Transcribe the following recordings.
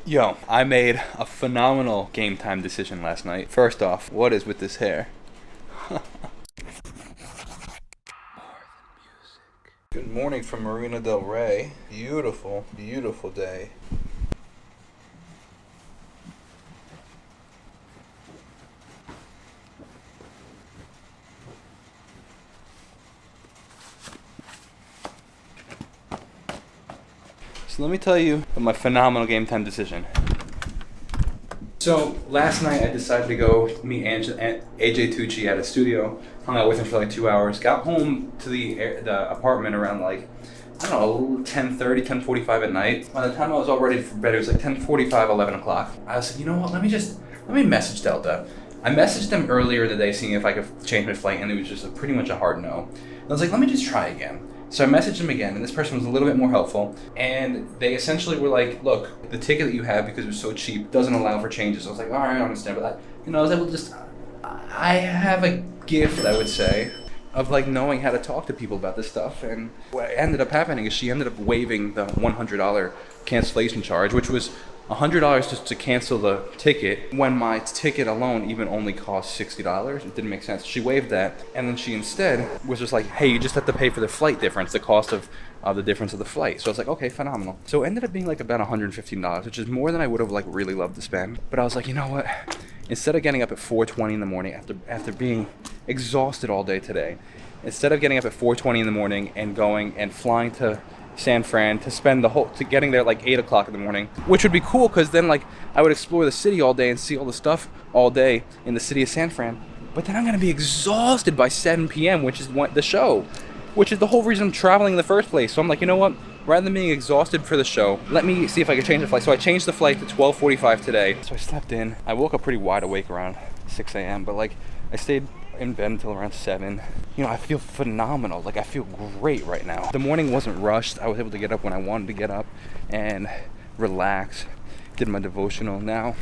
Yo, I made a phenomenal game time decision last night. First off, what is with this hair? Good morning from Marina del Rey. Beautiful, beautiful day. So let me tell you my phenomenal game time decision. So last night I decided to go meet AJ Tucci at a studio. Hung out with him for like 2 hours. Got home to the apartment around like, I don't know, 10:30, 10:45 at night. By the time I was all ready for bed, it was like 10:45, 11 o'clock. I was like, you know what, let me message Delta. I messaged them earlier in the day seeing if I could change my flight, and it was just pretty much a hard no. I was like, let me just try again. So I messaged them again, and this person was a little bit more helpful, and they essentially were like, look, the ticket that you have, because it was so cheap, doesn't allow for changes. So I was like, all right, I understand, but I was able to I have a gift, I would say, of like knowing how to talk to people about this stuff. And what ended up happening is she ended up waiving the $100 cancellation charge, which was $100 just to cancel the ticket, when my ticket alone even only cost $60. It didn't make sense. She waived that, and then she instead was just like, hey, you just have to pay for the flight difference, the cost of the difference of the flight. So I was like, okay, phenomenal. So it ended up being like about $115, which is more than I would have like really loved to spend. But I was like, you know what? Instead of getting up at 4:20 in the morning after being exhausted all day today, instead of getting up at 4:20 in the morning and going and flying to San Fran to spend to getting there at like 8 o'clock in the morning, which would be cool because then like I would explore the city all day and see all the stuff all day in the city of San Fran. But then I'm gonna be exhausted by 7 p.m., which is the show, which is the whole reason I'm traveling in the first place. So I'm like, you know what? Rather than being exhausted for the show, let me see if I can change the flight. So I changed the flight to 12:45 today. So I slept in. I woke up pretty wide awake around 6 a.m., but like I stayed in bed until around 7. You know, I feel phenomenal. Like I feel great right now. The morning wasn't rushed. I was able to get up when I wanted to get up and relax. Did my devotional. Now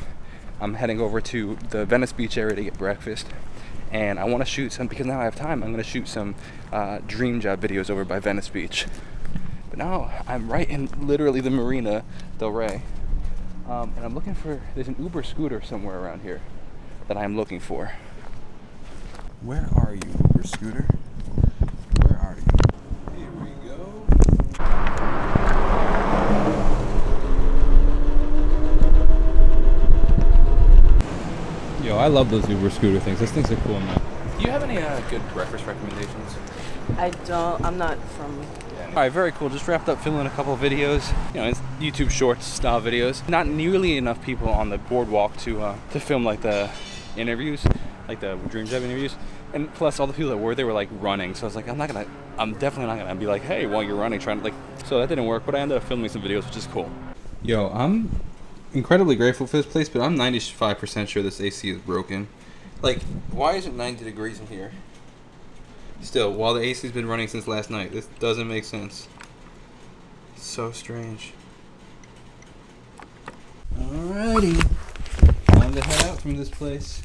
I'm heading over to the Venice Beach area to get breakfast. And I want to shoot some, because now I have time, I'm going to shoot some dream job videos over by Venice Beach. But now I'm right in literally the Marina del Rey. And I'm looking for, there's an Uber scooter somewhere around here that I'm looking for. Where are you, Uber scooter? Where are you? Here we go. Yo, I love those Uber scooter things. Those things are cool, man. Do you have any good breakfast recommendations? I'm not from... All right, very cool. Just wrapped up filming a couple of videos. You know, it's YouTube Shorts style videos. Not nearly enough people on the boardwalk to film like the interviews, like the Dream Job interviews. And plus, all the people that were there were like running. So I was like, I'm definitely not gonna be like, hey, while you're running, trying to like. So that didn't work. But I ended up filming some videos, which is cool. Yo, I'm incredibly grateful for this place, but I'm 95% sure this AC is broken. Like, why is it 90 degrees in here? Still, while the AC's been running since last night, this doesn't make sense. So strange. Alrighty. Time to head out from this place.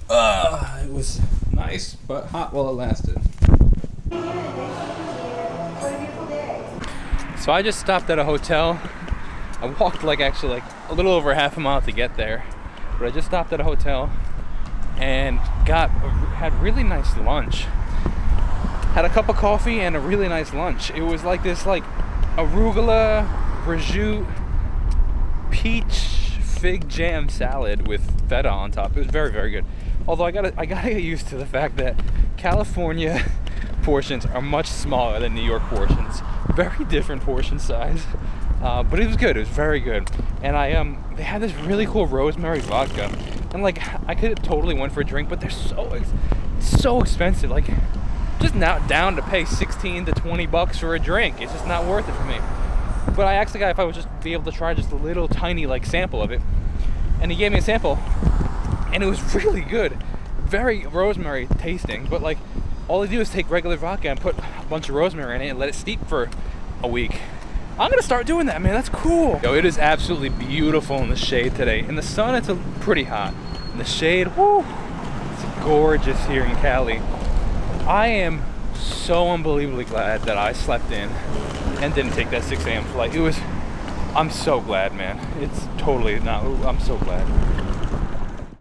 It was nice, but hot while it lasted. So I just stopped at a hotel. I walked actually a little over half a mile to get there. But I just stopped at a hotel and had really nice lunch. Had a cup of coffee and a really nice lunch. It was like this arugula, prosciutto, peach, fig jam salad with feta on top. It was very, very good. Although I gotta get used to the fact that California portions are much smaller than New York portions. Very different portion size. But it was good. It was very good. And they had this really cool rosemary vodka. And I could have totally went for a drink, but they're so expensive. Just not down to pay 16 to 20 bucks for a drink. It's just not worth it for me. But I asked the guy if I would just be able to try just a little tiny sample of it. And he gave me a sample. And it was really good. Very rosemary tasting. But all they do is take regular vodka and put a bunch of rosemary in it and let it steep for a week. I'm gonna start doing that, man. That's cool. Yo, it is absolutely beautiful in the shade today. In the sun, it's pretty hot. In the shade, whoo, it's gorgeous here in Cali. I am so unbelievably glad that I slept in and didn't take that 6 a.m. flight. It was I'm so glad, man. It's totally not. I'm so glad.